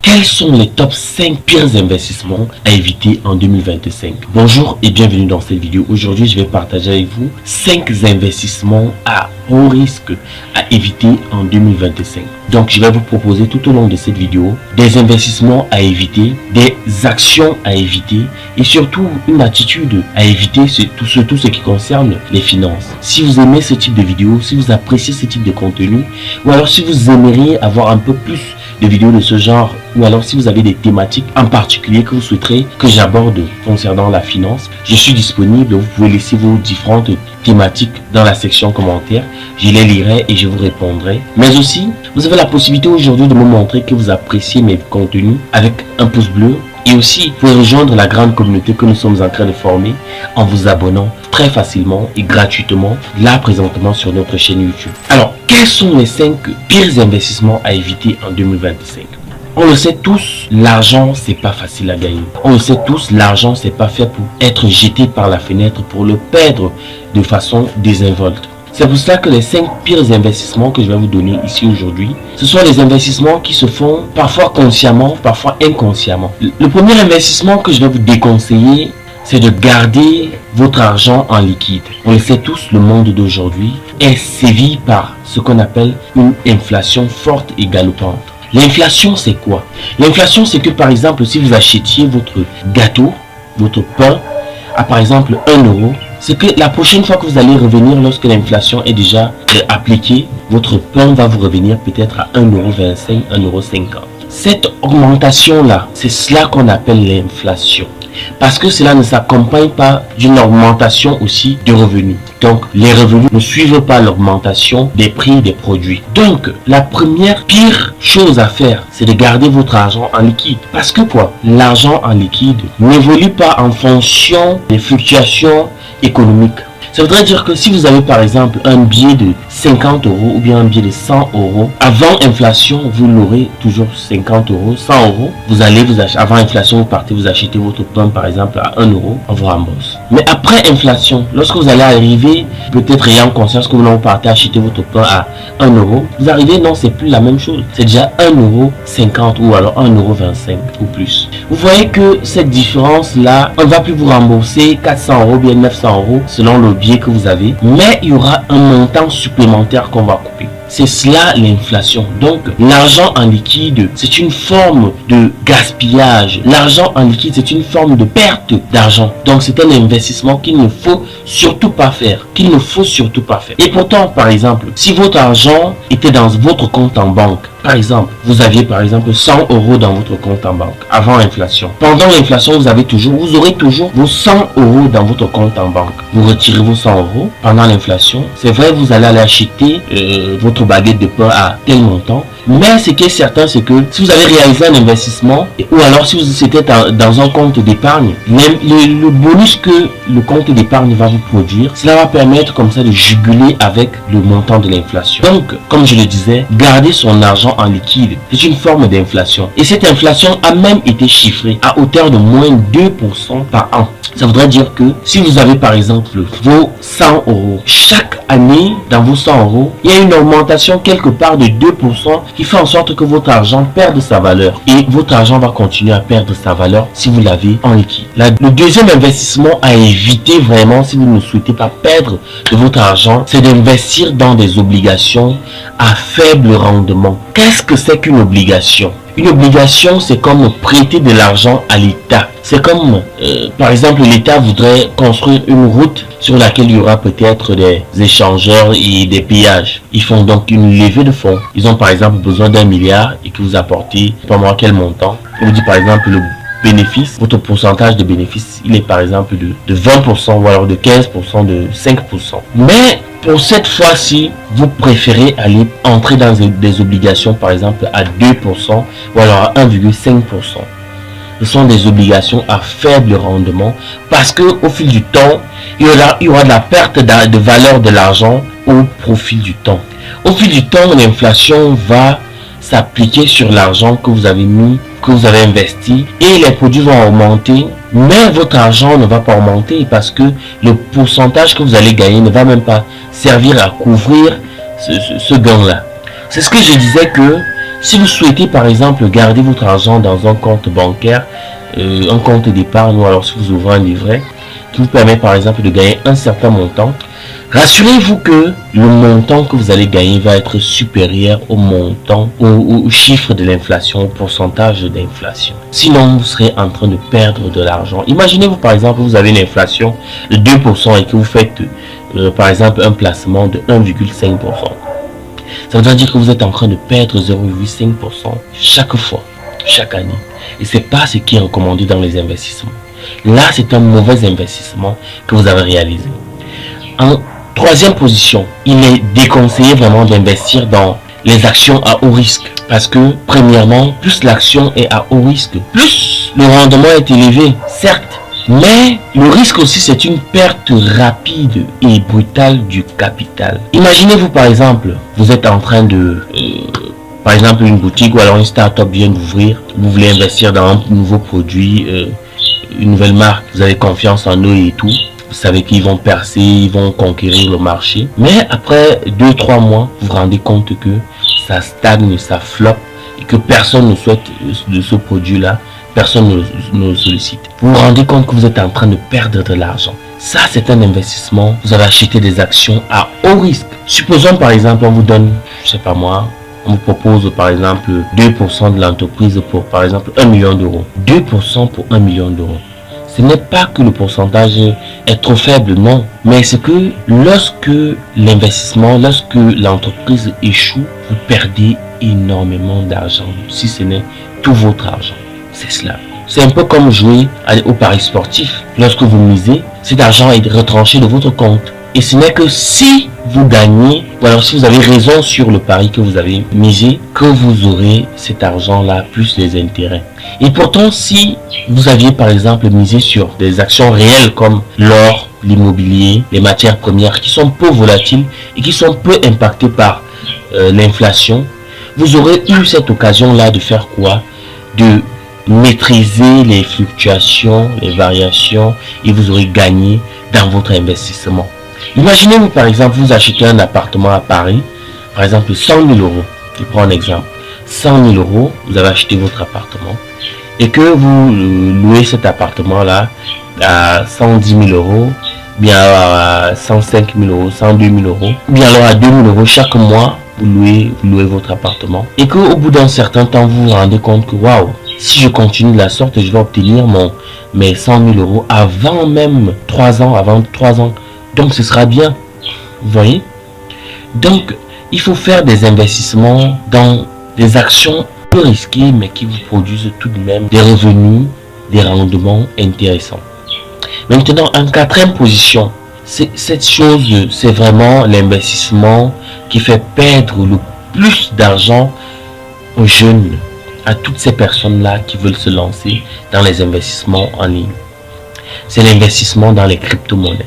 Quels sont les top 5 pires investissements à éviter en 2025? Bonjour et bienvenue dans cette vidéo. Aujourd'hui, je vais partager avec vous 5 investissements à haut risque à éviter en 2025. Donc, je vais vous proposer tout au long de cette vidéo des investissements à éviter, des actions à éviter et surtout une attitude à éviter, surtout ce qui concerne les finances. Si vous aimez ce type de vidéo, si vous appréciez ce type de contenu, ou alors si vous aimeriez avoir un peu plus de vidéos de ce genre, ou alors si vous avez des thématiques en particulier que vous souhaiterez que j'aborde concernant la finance, je suis disponible. Vous pouvez laisser vos différentes thématiques dans la section commentaires, je les lirai et je vous répondrai. Mais aussi, vous avez la possibilité aujourd'hui de me montrer que vous appréciez mes contenus avec un pouce bleu. Et aussi, vous pouvez rejoindre la grande communauté que nous sommes en train de former en vous abonnant très facilement et gratuitement là présentement sur notre chaîne YouTube. Alors, quels sont les 5 pires investissements à éviter en 2025? On le sait tous, l'argent c'est pas facile à gagner. On le sait tous, l'argent c'est pas fait pour être jeté par la fenêtre, pour le perdre de façon désinvolte. C'est pour cela que les 5 pires investissements que je vais vous donner ici aujourd'hui, ce sont les investissements qui se font parfois consciemment, parfois inconsciemment. Le premier investissement que je vais vous déconseiller, c'est de garder votre argent en liquide. On le sait tous, le monde d'aujourd'hui est sévi par ce qu'on appelle une inflation forte et galopante. L'inflation, c'est quoi? L'inflation, c'est que par exemple, si vous achetiez votre gâteau, votre pain, à par exemple 1 euro, c'est que la prochaine fois que vous allez revenir, lorsque l'inflation est déjà appliquée, votre pain va vous revenir peut-être à 1,25 €, 1,50 €. Cette augmentation-là, c'est cela qu'on appelle l'inflation. Parce que cela ne s'accompagne pas d'une augmentation aussi de revenus. Donc, les revenus ne suivent pas l'augmentation des prix des produits. Donc, la première pire chose à faire, c'est de garder votre argent en liquide. Parce que quoi? L'argent en liquide n'évolue pas en fonction des fluctuations économiques. Ça voudrait dire que si vous avez par exemple un billet de 50 € ou bien un billet de 100 €, avant inflation, vous l'aurez toujours 50 €, 100 €. Vous allez vous acheter, avant inflation, vous partez vous acheter votre pain par exemple à 1 €, on vous rembourse. Mais après inflation, lorsque vous allez arriver, peut-être ayant conscience que vous partez acheter votre pain à 1 €, vous arrivez, non, c'est plus la même chose. C'est déjà 1,50 € ou alors 1,25 € ou plus. Vous voyez que cette différence-là, on ne va plus vous rembourser 400 € ou bien 900 € selon le que vous avez, mais il y aura un montant supplémentaire qu'on va couper. C'est cela l'inflation. Donc l'argent en liquide, c'est une forme de gaspillage. L'argent en liquide, c'est une forme de perte d'argent. Donc c'est un investissement qu'il ne faut surtout pas faire. Et pourtant, par exemple, si votre argent était dans votre compte en banque, par exemple, vous aviez par exemple 100 € dans votre compte en banque avant l'inflation. Pendant l'inflation, vous aurez toujours vos 100 € dans votre compte en banque. Vous retirez vos 100 € pendant l'inflation. C'est vrai, vous allez aller acheter votre baguette de pain à tel montant. Mais ce qui est certain, c'est que si vous avez réalisé un investissement, ou alors si vous étiez dans un compte d'épargne, même le bonus que le compte d'épargne va vous produire, cela va permettre comme ça de juguler avec le montant de l'inflation. Donc, comme je le disais, garder son argent en liquide, c'est une forme d'inflation. Et cette inflation a même été chiffrée à hauteur de moins 2% par an. Ça voudrait dire que si vous avez par exemple vos 100 €, chaque année dans vos 100 €, il y a une augmentation quelque part de 2% qui fait en sorte que votre argent perde sa valeur. Et votre argent va continuer à perdre sa valeur si vous l'avez en liquide. Le deuxième investissement à éviter vraiment si vous ne souhaitez pas perdre de votre argent, c'est d'investir dans des obligations à faible rendement. Qu'est-ce que c'est qu'une obligation? Une obligation, c'est comme prêter de l'argent à l'État. C'est comme, par exemple, l'État voudrait construire une route sur laquelle il y aura peut-être des échangeurs et des péages. Ils font donc une levée de fonds. Ils ont par exemple besoin d'1 milliard et que vous apportez, pas moi quel montant. On vous dit par exemple le bénéfice, votre pourcentage de bénéfice, il est par exemple de 20% ou alors de 15%, de 5%. Mais pour cette fois-ci, vous préférez aller entrer dans des obligations par exemple à 2% ou alors à 1,5%. Ce sont des obligations à faible rendement parce que au fil du temps, il y aura de la perte de valeur de l'argent au profit du temps. Au fil du temps, l'inflation va s'appliquer sur l'argent que vous avez mis, que vous avez investi et les produits vont augmenter, mais votre argent ne va pas augmenter parce que le pourcentage que vous allez gagner ne va même pas servir à couvrir ce gain-là. C'est ce que je disais que Si vous souhaitez par exemple garder votre argent dans un compte bancaire, un compte d'épargne, ou alors si vous ouvrez un livret qui vous permet par exemple de gagner un certain montant, rassurez-vous que le montant que vous allez gagner va être supérieur au montant, au chiffre de l'inflation, au pourcentage d'inflation. Sinon, vous serez en train de perdre de l'argent. Imaginez-vous par exemple, vous avez une inflation de 2% et que vous faites par exemple un placement de 1,5%. Ça veut dire que vous êtes en train de perdre 0,5% chaque fois, chaque année. Et c'est pas ce qui est recommandé dans les investissements. Là, c'est un mauvais investissement que vous avez réalisé. En troisième position, il est déconseillé vraiment d'investir dans les actions à haut risque. Parce que, premièrement, plus l'action est à haut risque, plus le rendement est élevé, certes. Mais le risque aussi, c'est une perte rapide et brutale du capital. Imaginez-vous par exemple, vous êtes en train de... par exemple, une boutique ou alors une start-up vient d'ouvrir. Vous voulez investir dans un nouveau produit, une nouvelle marque. Vous avez confiance en eux et tout. Vous savez qu'ils vont percer, ils vont conquérir le marché. Mais après 2-3 mois, vous vous rendez compte que ça stagne, ça floppe et que personne ne souhaite de ce produit-là. Personne ne le sollicite. Vous vous rendez compte que vous êtes en train de perdre de l'argent. Ça, c'est un investissement. Vous avez acheté des actions à haut risque. Supposons par exemple, on vous donne, je sais pas moi, on vous propose par exemple 2% de l'entreprise pour par exemple 1 million d'euros. 2% pour 1 million d'euros. Ce n'est pas que le pourcentage est trop faible, non. Mais c'est que lorsque l'investissement, lorsque l'entreprise échoue, vous perdez énormément d'argent. Si ce n'est tout votre argent. C'est cela. C'est un peu comme jouer au pari sportif. Lorsque vous misez, cet argent est retranché de votre compte. Et ce n'est que si vous gagnez, ou alors si vous avez raison sur le pari que vous avez misé, que vous aurez cet argent-là plus les intérêts. Et pourtant, si vous aviez par exemple misé sur des actions réelles comme l'or, l'immobilier, les matières premières qui sont peu volatiles et qui sont peu impactées par l'inflation, vous aurez eu cette occasion-là de faire quoi? De maîtriser les fluctuations, les variations, et vous aurez gagné dans votre investissement. Imaginez-vous par exemple, vous achetez un appartement à Paris, par exemple 100 000 euros. Je prends un exemple. 100 000 euros, vous avez acheté votre appartement et que vous louez cet appartement-là à 110 000 euros, bien à 105 000 euros, 102 000 euros, bien alors à 2 000 euros chaque mois, vous louez votre appartement et qu'au bout d'un certain temps, vous vous rendez compte que waouh, si je continue de la sorte, je vais obtenir mes 100 000 euros avant même 3 ans, avant 3 ans. Donc ce sera bien. Vous voyez? Donc il faut faire des investissements dans des actions peu risquées mais qui vous produisent tout de même des revenus, des rendements intéressants. Maintenant, en quatrième position, cette chose, c'est vraiment l'investissement qui fait perdre le plus d'argent aux jeunes, à toutes ces personnes-là qui veulent se lancer dans les investissements en ligne. C'est l'investissement dans les crypto-monnaies.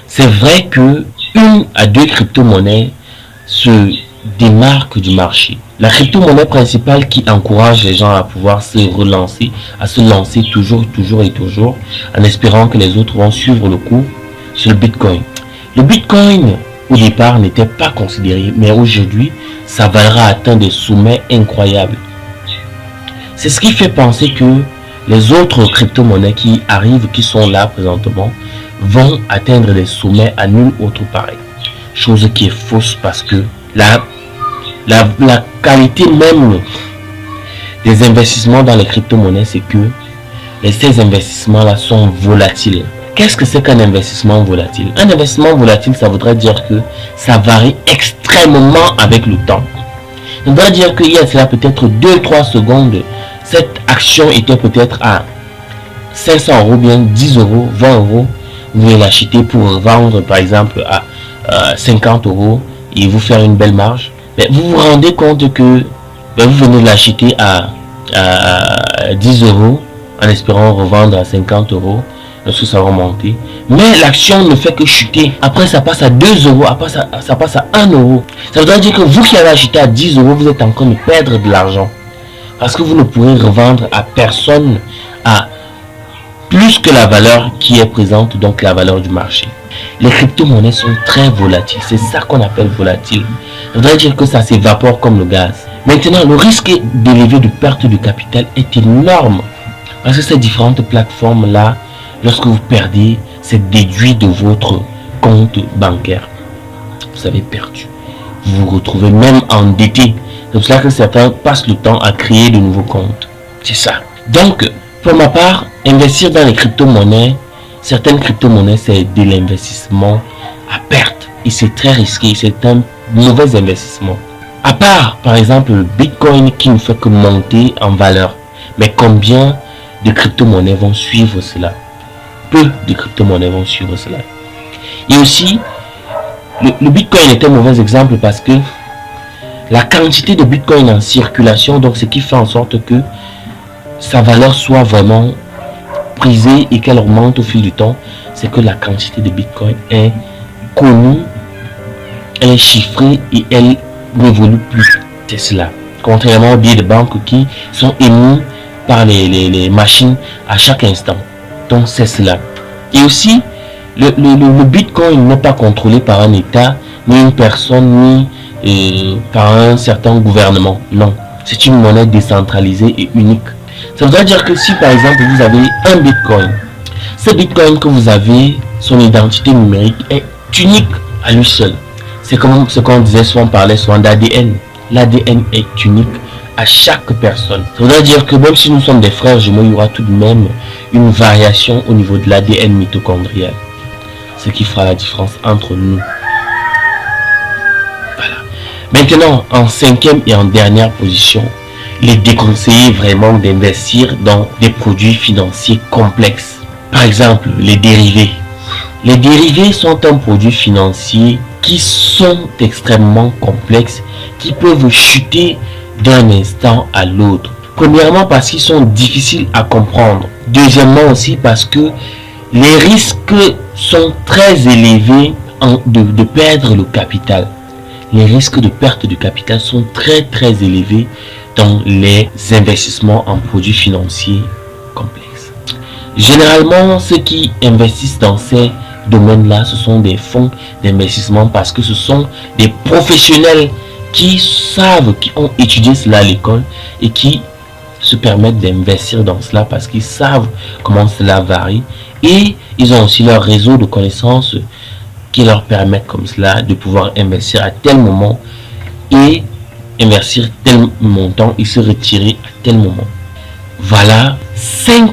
C'est vrai que 1 à 2 crypto-monnaies se démarquent du marché. La crypto-monnaie principale qui encourage les gens à pouvoir se relancer, à se lancer toujours et toujours, en espérant que les autres vont suivre le cours, c'est le Bitcoin. Le Bitcoin, au départ, n'était pas considéré, mais aujourd'hui, sa valeur a atteint des sommets incroyables. C'est ce qui fait penser que les autres crypto-monnaies qui arrivent, qui sont là présentement, vont atteindre des sommets à nul autre pareil. Chose qui est fausse parce que la qualité même des investissements dans les crypto-monnaies, c'est que ces investissements-là sont volatiles. Qu'est-ce que c'est qu'un investissement volatile? Un investissement volatile, ça voudrait dire que ça varie extrêmement avec le temps. Ça voudrait dire qu'il y a cela peut-être 2-3 secondes, cette action était peut-être à 500 euros, bien 10 euros, 20 euros. Vous pouvez l'acheter pour vendre par exemple à 50 euros et vous faire une belle marge. Mais vous vous rendez compte que vous venez de l'acheter à 10 euros en espérant revendre à 50 euros lorsque ça va monter. Mais l'action ne fait que chuter. Après ça passe à 2 euros, après ça passe à 1 euro. Ça voudrait dire que vous qui avez acheté à 10 euros, vous êtes en train de perdre de l'argent. Parce que vous ne pourrez revendre à personne à plus que la valeur qui est présente, donc la valeur du marché. Les crypto-monnaies sont très volatiles. C'est ça qu'on appelle volatile. Ça veut dire que ça s'évapore comme le gaz. Maintenant, le risque d'élevé de perte de capital est énorme. Parce que ces différentes plateformes-là, lorsque vous perdez, c'est déduit de votre compte bancaire. Vous avez perdu. Vous vous retrouvez même endetté. C'est pour cela que certains passent le temps à créer de nouveaux comptes. C'est ça. Donc, pour ma part, investir dans les crypto-monnaies, certaines crypto-monnaies, c'est de l'investissement à perte. Et c'est très risqué. C'est un mauvais investissement. À part, par exemple, le Bitcoin qui ne fait que monter en valeur. Mais combien de crypto-monnaies vont suivre cela? Peu de crypto-monnaies vont suivre cela. Et aussi, le Bitcoin est un mauvais exemple parce que la quantité de Bitcoin en circulation, donc ce qui fait en sorte que sa valeur soit vraiment prisée et qu'elle augmente au fil du temps, c'est que la quantité de Bitcoin est connue, elle est chiffrée et elle n'évolue plus. C'est cela. Contrairement aux billets de banque qui sont émis par les machines à chaque instant. Donc c'est cela. Et aussi, le Bitcoin n'est pas contrôlé par un État, ni une personne, ni par un certain gouvernement. Non, c'est une monnaie décentralisée et unique. Ça veut dire que si par exemple vous avez un Bitcoin, ce Bitcoin que vous avez, son identité numérique est unique à lui seul. C'est comme ce qu'on disait souvent, on parlait souvent d'ADN. L'ADN est unique à chaque personne. Ça veut dire que même si nous sommes des frères jumeaux, il y aura tout de même une variation au niveau de l'ADN mitochondrial. Ce qui fera la différence entre nous. Voilà. Maintenant, en cinquième et en dernière position, il est déconseillé vraiment d'investir dans des produits financiers complexes. Par exemple, les dérivés. Les dérivés sont un produit financier qui sont extrêmement complexes, qui peuvent chuter d'un instant à l'autre. Premièrement, parce qu'ils sont difficiles à comprendre. Deuxièmement aussi, parce que les risques sont très élevés de perdre le capital. Les risques de perte de capital sont très élevés dans les investissements en produits financiers complexes. Généralement, ceux qui investissent dans ces domaines-là, ce sont des fonds d'investissement parce que ce sont des professionnels qui savent, qui ont étudié cela à l'école et qui se permettent d'investir dans cela parce qu'ils savent comment cela varie et ils ont aussi leur réseau de connaissances qui leur permettent comme cela de pouvoir investir à tel moment et investir tel montant et se retirer à tel moment. Voilà 5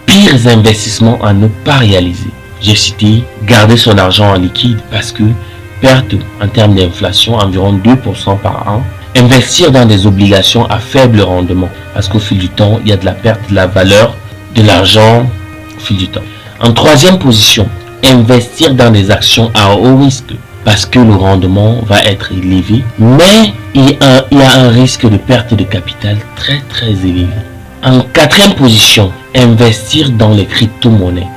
pires investissements à ne pas réaliser. J'ai cité garder son argent en liquide parce que perte en termes d'inflation environ 2% par an. Investir dans des obligations à faible rendement parce qu'au fil du temps, il y a de la perte de la valeur de l'argent au fil du temps. En troisième position, investir dans des actions à haut risque parce que le rendement va être élevé, mais il y a un risque de perte de capital très élevé. En quatrième position, investir dans les crypto-monnaies.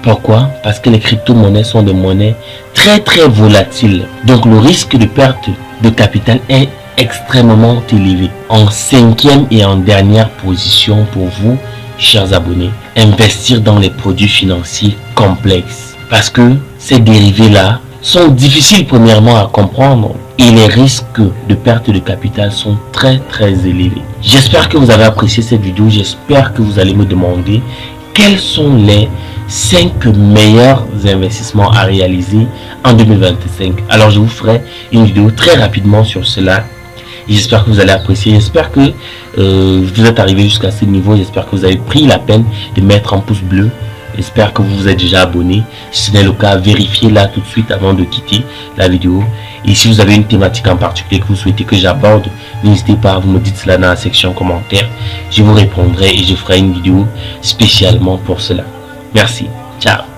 Pourquoi? Parce que les crypto-monnaies sont des monnaies très volatiles. Donc le risque de perte de capital est extrêmement élevé. En cinquième et en dernière position pour vous, chers abonnés, investir dans les produits financiers complexes. Parce que ces dérivés-là sont difficiles premièrement à comprendre et les risques de perte de capital sont très élevés. J'espère que vous avez apprécié cette vidéo. J'espère que vous allez me demander quels sont les 5 meilleurs investissements à réaliser en 2025. Alors je vous ferai une vidéo très rapidement sur cela. J'espère que vous allez apprécier. J'espère que vous êtes arrivé jusqu'à ce niveau. J'espère que vous avez pris la peine de mettre un pouce bleu. J'espère que vous vous êtes déjà abonné. Si ce n'est le cas, vérifiez là tout de suite avant de quitter la vidéo. Et si vous avez une thématique en particulier que vous souhaitez que j'aborde, n'hésitez pas, vous me dites cela dans la section commentaires. Je vous répondrai et je ferai une vidéo spécialement pour cela. Merci. Ciao.